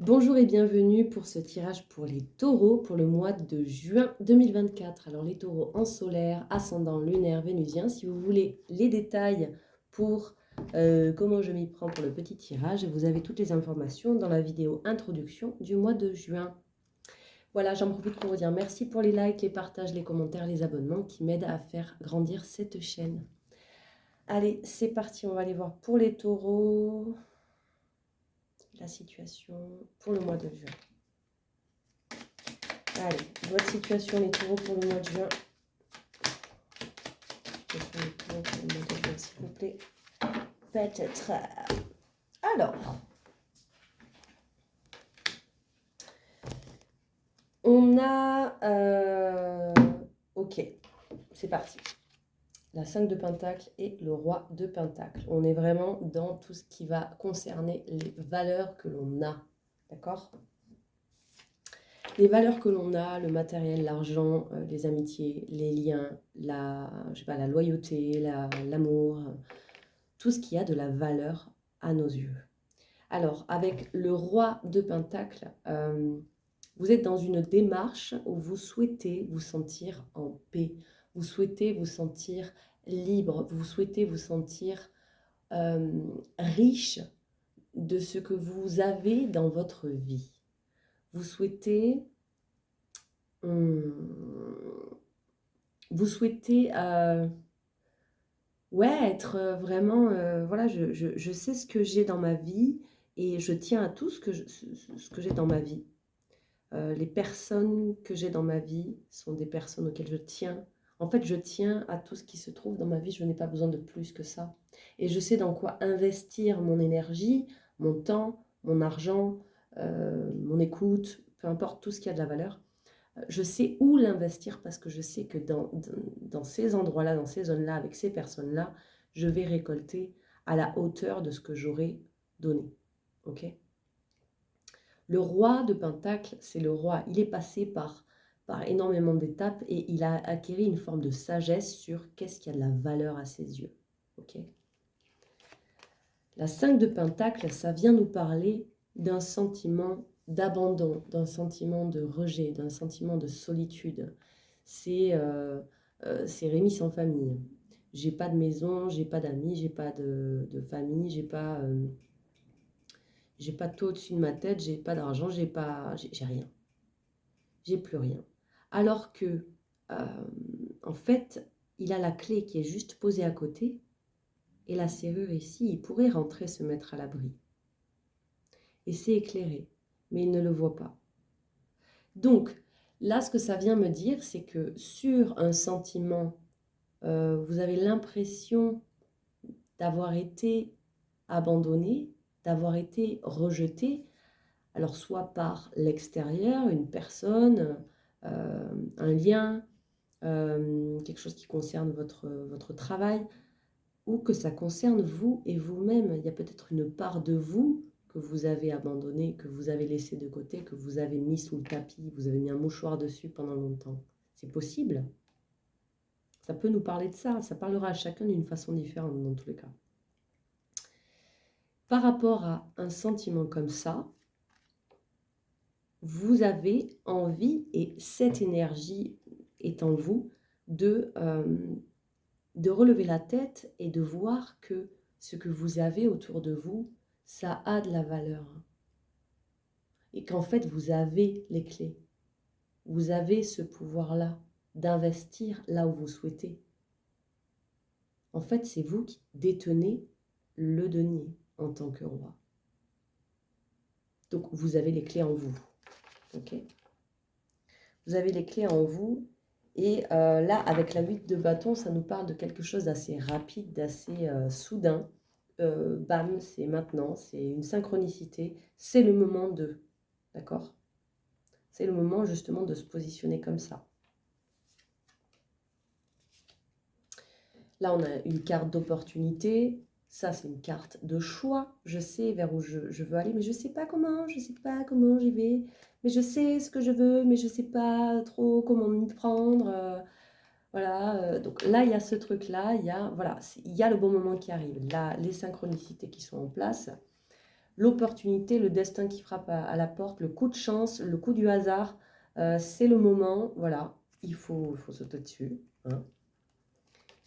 Bonjour et bienvenue pour ce tirage pour les taureaux pour le mois de juin 2024. Alors les taureaux en solaire, ascendant lunaire, vénusien. Si vous voulez les détails pour comment je m'y prends pour le petit tirage, vous avez toutes les informations dans la vidéo introduction du mois de juin. Voilà, j'en profite pour vous dire merci pour les likes, les partages, les commentaires, les abonnements qui m'aident à faire grandir cette chaîne. Allez, c'est parti, on va aller voir pour les taureaux la situation pour le mois de juin. Allez, votre situation les taureaux pour le mois de juin. Situation les taureaux pour le mois de juin, s'il vous plaît. Peut-être. Alors, on a... ok, c'est parti. La 5 de Pentacle et le Roi de Pentacle. On est vraiment dans tout ce qui va concerner les valeurs que l'on a. D'accord ? Les valeurs que l'on a, le matériel, l'argent, les amitiés, les liens, la loyauté, l'amour, tout ce qui a de la valeur à nos yeux. Alors, avec le Roi de Pentacle, vous êtes dans une démarche où vous souhaitez vous sentir en paix, vous souhaitez vous sentir libre, vous souhaitez vous sentir riche de ce que vous avez dans votre vie. Vous souhaitez être vraiment, voilà, je sais ce que j'ai dans ma vie et je tiens à tout ce que j'ai dans ma vie. Les personnes que j'ai dans ma vie sont des personnes auxquelles je tiens. En fait, je tiens à tout ce qui se trouve dans ma vie, je n'ai pas besoin de plus que ça. Et je sais dans quoi investir mon énergie, mon temps, mon argent, mon écoute, peu importe tout ce qui a de la valeur. Je sais où l'investir parce que je sais que dans ces endroits-là, dans ces zones-là, avec ces personnes-là, je vais récolter à la hauteur de ce que j'aurais donné. Ok ? Le roi de Pentacle, c'est le roi. Il est passé par énormément d'étapes et il a acquis une forme de sagesse sur qu'est-ce qui a de la valeur à ses yeux. Ok ? La 5 de Pentacle, ça vient nous parler d'un sentiment d'abandon, d'un sentiment de rejet, d'un sentiment de solitude. C'est Rémi sans famille. J'ai pas de maison, j'ai pas d'amis, j'ai pas de famille, j'ai pas de toit au-dessus de ma tête, j'ai pas d'argent, j'ai rien. J'ai plus rien. Alors que, en fait, il a la clé qui est juste posée à côté et la serrure ici, il pourrait rentrer se mettre à l'abri. Et c'est éclairé, mais il ne le voit pas. Donc, là, ce que ça vient me dire, c'est que sur un sentiment, vous avez l'impression d'avoir été abandonné, d'avoir été rejeté, alors soit par l'extérieur, une personne, un lien, quelque chose qui concerne votre travail, ou que ça concerne vous et vous-même. Il y a peut-être une part de vous que vous avez abandonné, que vous avez laissé de côté, que vous avez mis sous le tapis, vous avez mis un mouchoir dessus pendant longtemps. C'est possible. Ça peut nous parler de ça. Ça parlera à chacun d'une façon différente dans tous les cas. Par rapport à un sentiment comme ça, vous avez envie, et cette énergie est en vous, de relever la tête et de voir que ce que vous avez autour de vous, ça a de la valeur. Et qu'en fait, vous avez les clés. Vous avez ce pouvoir-là d'investir là où vous souhaitez. En fait, c'est vous qui détenez le denier en tant que roi. Donc, vous avez les clés en vous. Ok ? Vous avez les clés en vous. Et là, avec la 8 de bâton, ça nous parle de quelque chose d'assez rapide, d'assez soudain. Bam, c'est maintenant, c'est une synchronicité. C'est le moment de... D'accord ? C'est le moment justement de se positionner comme ça. Là, on a une carte d'opportunité. Ça, c'est une carte de choix. Je sais vers où je veux aller, mais je ne sais pas comment. Je ne sais pas comment j'y vais. Mais je sais ce que je veux, mais je ne sais pas trop comment m'y prendre. Voilà. Donc là, il y a ce truc-là. Il y a le bon moment qui arrive. Là, les synchronicités qui sont en place. l'opportunité, le destin qui frappe à la porte, le coup de chance, le coup du hasard. C'est le moment, voilà, il faut sauter dessus, hein.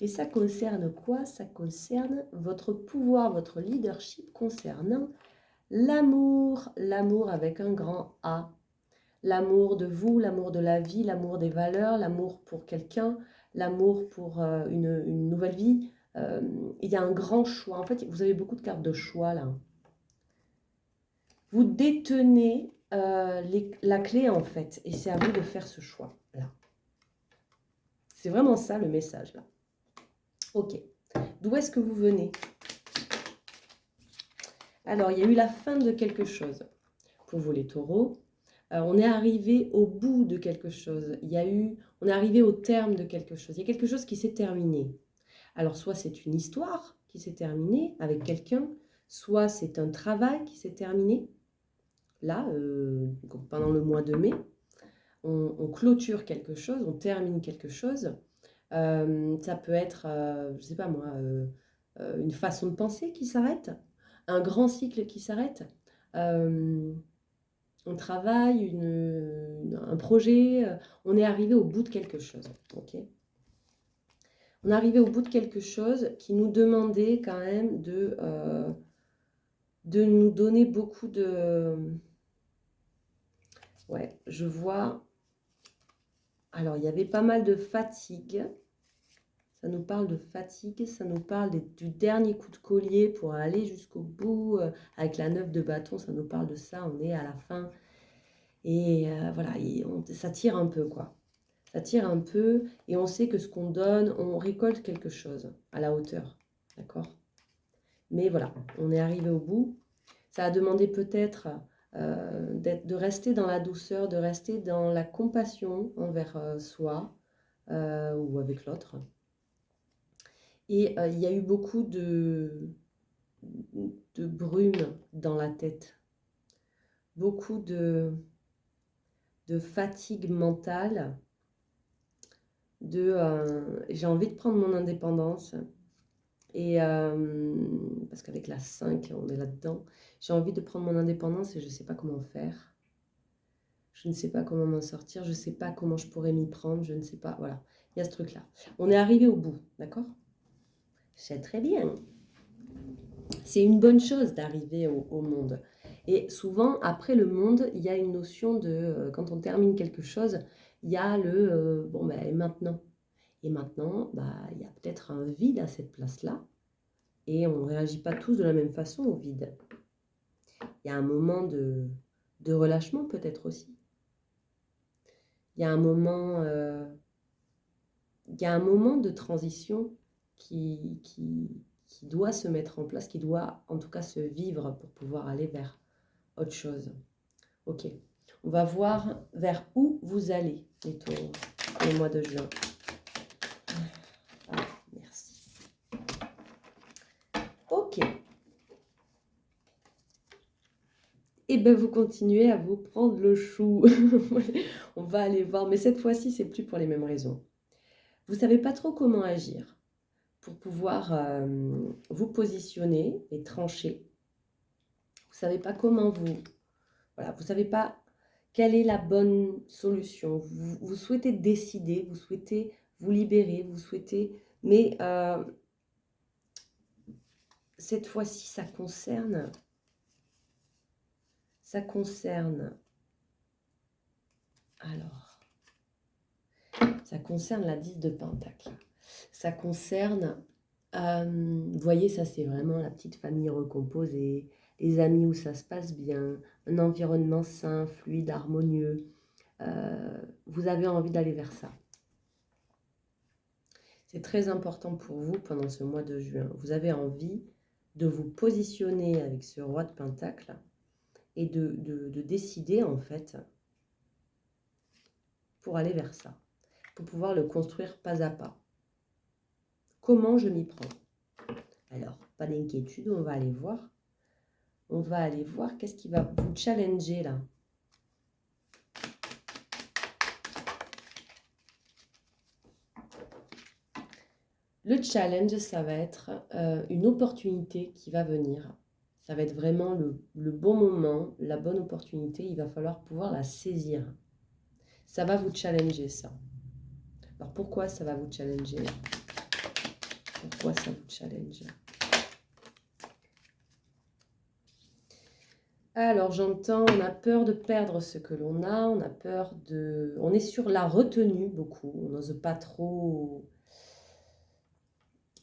Et ça concerne quoi? Ça concerne votre pouvoir, votre leadership concernant l'amour. L'amour avec un grand A. L'amour de vous, l'amour de la vie, l'amour des valeurs, l'amour pour quelqu'un, l'amour pour une nouvelle vie. Il y a un grand choix. En fait, vous avez beaucoup de cartes de choix là. Vous détenez la clé en fait. Et c'est à vous de faire ce choix là. C'est vraiment ça le message là. Ok. D'où est-ce que vous venez? Alors, il y a eu la fin de quelque chose. Pour vous les taureaux, on est arrivé au bout de quelque chose. On est arrivé au terme de quelque chose. Il y a quelque chose qui s'est terminé. Alors, soit c'est une histoire qui s'est terminée avec quelqu'un, soit c'est un travail qui s'est terminé. Là, pendant le mois de mai, on clôture quelque chose, on termine quelque chose. Ça peut être, je ne sais pas moi, une façon de penser qui s'arrête, un grand cycle qui s'arrête, un travail, un projet. On est arrivé au bout de quelque chose. Okay, on est arrivé au bout de quelque chose qui nous demandait quand même de nous donner beaucoup de... Ouais, je vois... Alors, il y avait pas mal de fatigue. Ça nous parle de fatigue, ça nous parle du dernier coup de collier pour aller jusqu'au bout. Avec la 9 de bâton, ça nous parle de ça. On est à la fin. Et voilà, ça tire un peu, quoi. Ça tire un peu et on sait que ce qu'on donne, on récolte quelque chose à la hauteur. D'accord? Mais voilà, on est arrivé au bout. Ça a demandé peut-être de rester dans la douceur, de rester dans la compassion envers soi ou avec l'autre. Et il y a eu beaucoup de brume dans la tête. Beaucoup de fatigue mentale. J'ai envie de prendre mon indépendance. Et parce qu'avec la 5, on est là-dedans. J'ai envie de prendre mon indépendance et je ne sais pas comment faire. Je ne sais pas comment m'en sortir. Je ne sais pas comment je pourrais m'y prendre. Je ne sais pas. Voilà, il y a ce truc-là. On est arrivé au bout, d'accord? C'est très bien. C'est une bonne chose d'arriver au monde. Et souvent, après le monde, il y a une notion de... quand on termine quelque chose, il y a le... bon, ben maintenant. Et maintenant, bah, il y a peut-être un vide à cette place-là. Et on ne réagit pas tous de la même façon au vide. Il y a un moment de relâchement peut-être aussi. Il y a un moment, de transition qui doit se mettre en place, qui doit en tout cas se vivre pour pouvoir aller vers autre chose. Ok, on va voir vers où vous allez, les taureaux, le mois de juin. Ah, merci. Ok. Et bien vous continuez à vous prendre le chou. On va aller voir, mais cette fois-ci, c'est plus pour les mêmes raisons. Vous ne savez pas trop comment agir pour pouvoir vous positionner et trancher. Vous ne savez pas comment voilà, vous ne savez pas quelle est la bonne solution. Vous souhaitez décider, vous souhaitez vous libérer, vous souhaitez... Mais cette fois-ci, ça concerne alors, ça concerne la 10 de Pentacle. Ça concerne, vous voyez, ça c'est vraiment la petite famille recomposée, les amis où ça se passe bien, un environnement sain, fluide, harmonieux. Vous avez envie d'aller vers ça. C'est très important pour vous pendant ce mois de juin. Vous avez envie de vous positionner avec ce roi de Pentacle et de décider en fait pour aller vers ça, pour pouvoir le construire pas à pas. Comment je m'y prends? Alors, pas d'inquiétude, on va aller voir. On va aller voir qu'est-ce qui va vous challenger là. Le challenge, ça va être une opportunité qui va venir. Ça va être vraiment le bon moment, la bonne opportunité. Il va falloir pouvoir la saisir. Ça va vous challenger, ça. Alors, pourquoi ça va vous challenger? Pourquoi ça vous challenge? Alors, j'entends, on a peur de perdre ce que l'on a, on a peur de... On est sur la retenue, beaucoup. On n'ose pas trop...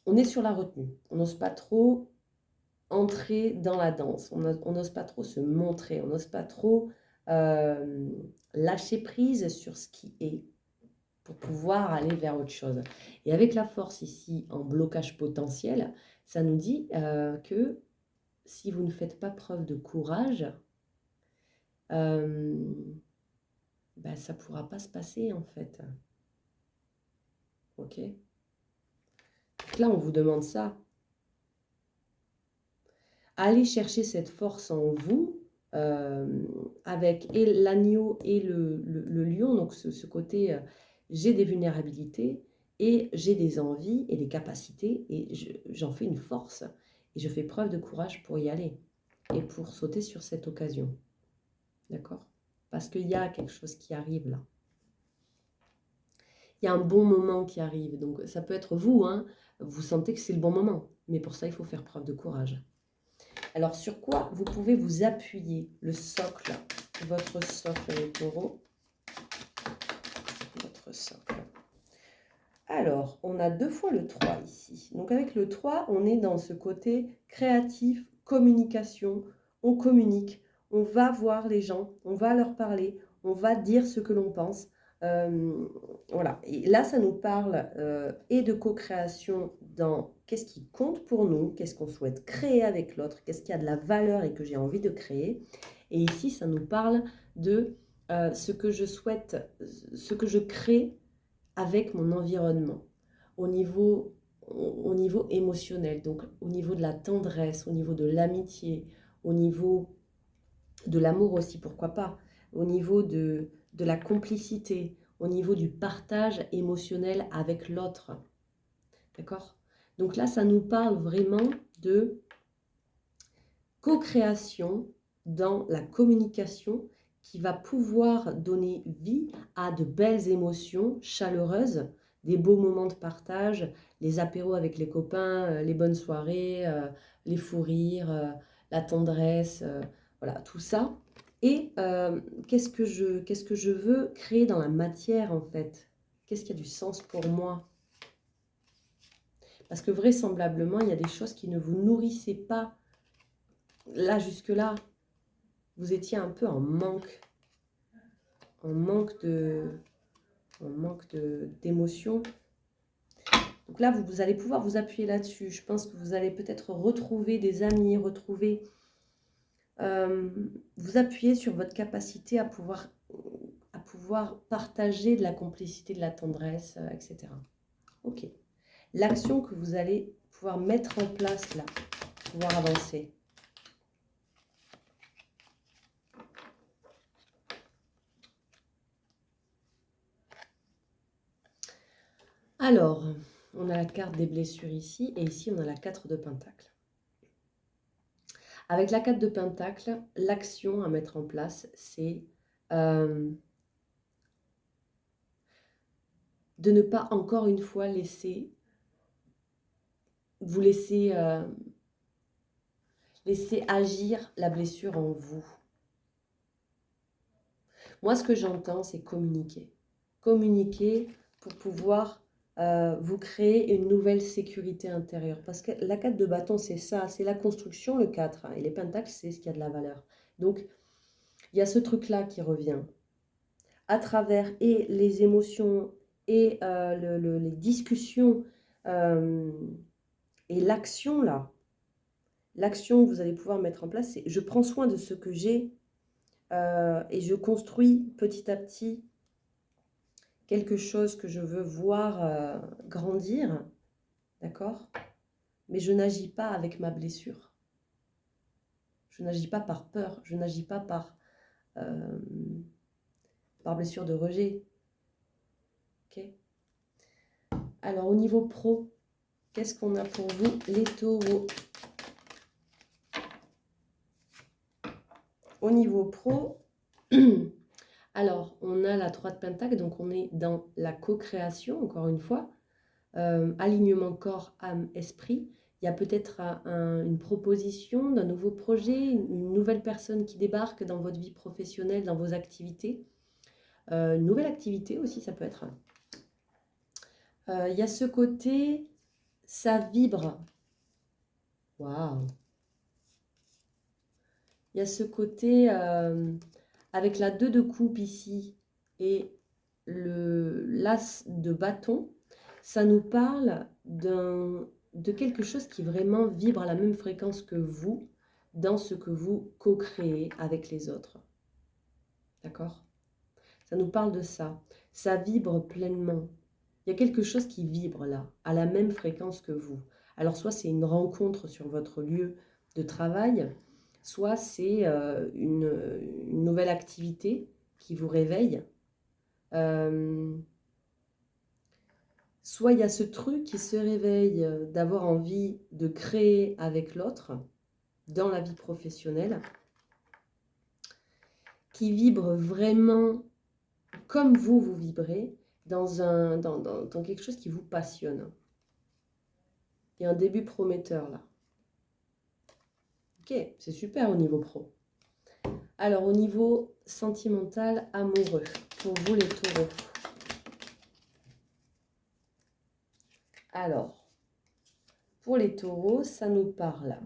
On est sur la retenue. On n'ose pas trop entrer dans la danse. On n'ose pas trop se montrer. On n'ose pas trop lâcher prise sur ce qui est pour pouvoir aller vers autre chose. Et avec la force ici en blocage potentiel, ça nous dit que si vous ne faites pas preuve de courage, ben, ça ne pourra pas se passer en fait. Ok? Donc là, on vous demande ça. Allez chercher cette force en vous avec l'agneau et le lion, donc ce côté, j'ai des vulnérabilités et j'ai des envies et des capacités et j'en fais une force et je fais preuve de courage pour y aller et pour sauter sur cette occasion. D'accord? Parce qu'il y a quelque chose qui arrive là. Il y a un bon moment qui arrive, donc ça peut être vous, hein, vous sentez que c'est le bon moment, mais pour ça, il faut faire preuve de courage. Alors, sur quoi vous pouvez vous appuyer? Le socle, votre socle, les taureaux. Votre socle. Alors, on a 2 fois le 3 ici. Donc, avec le 3, on est dans ce côté créatif, communication. On communique, on va voir les gens, on va leur parler, on va dire ce que l'on pense. Voilà. Et là, ça nous parle et de co-création dans qu'est-ce qui compte pour nous, qu'est-ce qu'on souhaite créer avec l'autre, qu'est-ce qui a de la valeur et que j'ai envie de créer. Et ici, ça nous parle de ce que je souhaite, ce que je crée avec mon environnement, au niveau émotionnel, donc au niveau de la tendresse, au niveau de l'amitié, au niveau de l'amour aussi, pourquoi pas, au niveau de la complicité, au niveau du partage émotionnel avec l'autre. D'accord? Donc là, ça nous parle vraiment de co-création dans la communication qui va pouvoir donner vie à de belles émotions chaleureuses, des beaux moments de partage, les apéros avec les copains, les bonnes soirées, les fous rires, la tendresse, voilà, tout ça. Et qu'est-ce que je veux créer dans la matière en fait? Qu'est-ce qui a du sens pour moi? Parce que vraisemblablement, il y a des choses qui ne vous nourrissaient pas là jusque-là. Vous étiez un peu en manque d'émotion. Donc là, vous allez pouvoir vous appuyer là-dessus. Je pense que vous allez peut-être retrouver des amis, vous appuyer sur votre capacité à pouvoir partager de la complicité, de la tendresse, etc. Ok. L'action que vous allez pouvoir mettre en place là, pour pouvoir avancer. Alors, on a la carte des blessures ici, et ici on a la 4 de Pentacle. Avec la 4 de Pentacle, l'action à mettre en place, c'est de ne pas encore une fois vous laisser agir la blessure en vous. Moi, ce que j'entends, c'est communiquer. Communiquer pour pouvoir vous créer une nouvelle sécurité intérieure. Parce que la 4 de bâton, c'est ça, c'est la construction, le 4. Hein, et les pentacles, c'est ce qui a de la valeur. Donc, il y a ce truc-là qui revient. À travers et les émotions et les discussions et l'action, là. L'action que vous allez pouvoir mettre en place, c'est je prends soin de ce que j'ai et je construis petit à petit quelque chose que je veux voir grandir, d'accord? Mais je n'agis pas avec ma blessure. Je n'agis pas par peur, je n'agis pas par blessure de rejet. Ok? Alors, au niveau pro, qu'est-ce qu'on a pour vous, les taureaux? Au niveau pro, alors, on a la 3 de Pentacle, donc on est dans la co-création, encore une fois. Alignement corps, âme, esprit. Il y a peut-être une proposition d'un nouveau projet, une nouvelle personne qui débarque dans votre vie professionnelle, dans vos activités. Une nouvelle activité aussi, ça peut être. Il y a ce côté, ça vibre. Waouh! Il y a ce côté, avec la 2 de coupe ici et l'as de bâton, ça nous parle de quelque chose qui vraiment vibre à la même fréquence que vous dans ce que vous co-créez avec les autres. D'accord? Ça nous parle de ça. Ça vibre pleinement. Il y a quelque chose qui vibre là, à la même fréquence que vous. Alors soit c'est une rencontre sur votre lieu de travail, soit c'est une nouvelle activité qui vous réveille. Soit il y a ce truc qui se réveille d'avoir envie de créer avec l'autre dans la vie professionnelle, qui vibre vraiment comme vous vibrez dans quelque chose qui vous passionne. Il y a un début prometteur là. Ok, c'est super au niveau pro. Alors au niveau sentimental, amoureux, pour vous les taureaux. Alors, pour les taureaux, ça nous parle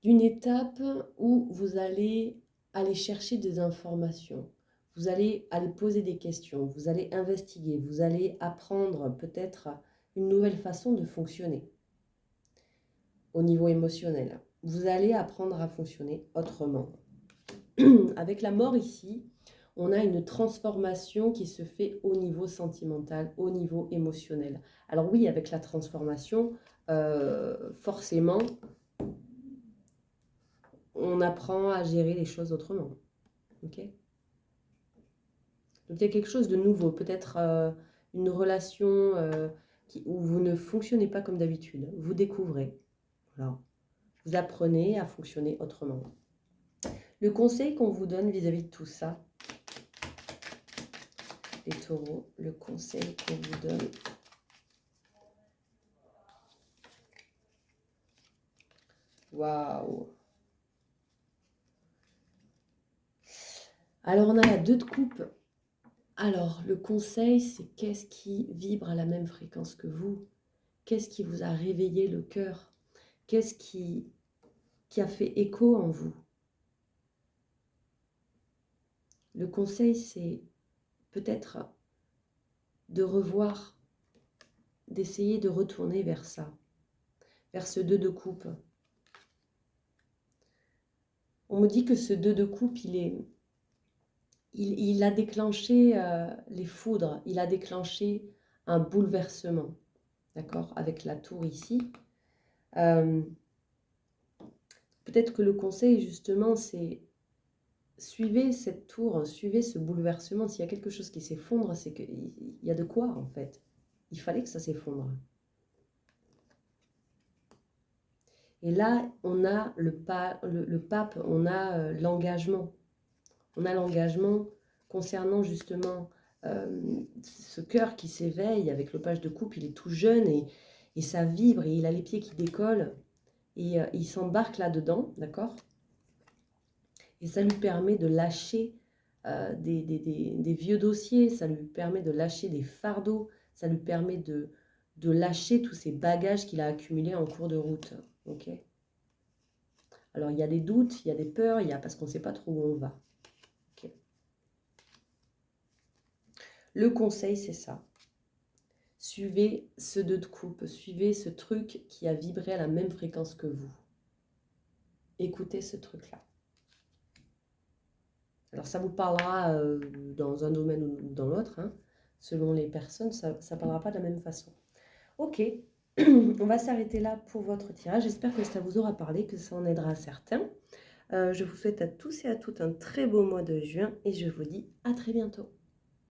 d'une étape où vous allez aller chercher des informations, vous allez aller poser des questions, vous allez investiguer, vous allez apprendre peut-être une nouvelle façon de fonctionner au niveau émotionnel. Vous allez apprendre à fonctionner autrement. Avec la mort ici, on a une transformation qui se fait au niveau sentimental, au niveau émotionnel. Alors oui, avec la transformation, forcément, on apprend à gérer les choses autrement. Ok ? Donc il y a quelque chose de nouveau, peut-être une relation où vous ne fonctionnez pas comme d'habitude. Vous découvrez. Voilà. Vous apprenez à fonctionner autrement. Le conseil qu'on vous donne vis-à-vis de tout ça, les taureaux, le conseil qu'on vous donne. Waouh! Alors, on a la 2 de coupe. Alors, le conseil, c'est qu'est-ce qui vibre à la même fréquence que vous? Qu'est-ce qui vous a réveillé le cœur? Qu'est-ce qui a fait écho en vous? Le conseil, c'est peut-être de revoir, d'essayer de retourner vers ça, vers ce 2 de coupe. On me dit que ce 2 de coupe, il a déclenché les foudres, il a déclenché un bouleversement, d'accord, avec la tour ici. Peut-être que le conseil, justement, c'est suivez cette tour, suivez ce bouleversement. S'il y a quelque chose qui s'effondre, c'est qu'il y a de quoi, en fait. Il fallait que ça s'effondre. Et là, on a le pape, on a l'engagement. On a l'engagement concernant justement ce cœur qui s'éveille avec le page de coupe. Il est tout jeune et ça vibre et il a les pieds qui décollent et il s'embarque là-dedans, d'accord? Et ça lui permet de lâcher des vieux dossiers, ça lui permet de lâcher des fardeaux, ça lui permet de lâcher tous ces bagages qu'il a accumulés en cours de route, ok? Alors, il y a des doutes, il y a des peurs, parce qu'on ne sait pas trop où on va. Okay. Le conseil, c'est ça. Suivez ce 2 de coupe, suivez ce truc qui a vibré à la même fréquence que vous. Écoutez ce truc-là. Alors, ça vous parlera dans un domaine ou dans l'autre, hein. Selon les personnes, ça ne parlera pas de la même façon. Ok, on va s'arrêter là pour votre tirage. J'espère que ça vous aura parlé, que ça en aidera certains. Je vous souhaite à tous et à toutes un très beau mois de juin et je vous dis à très bientôt.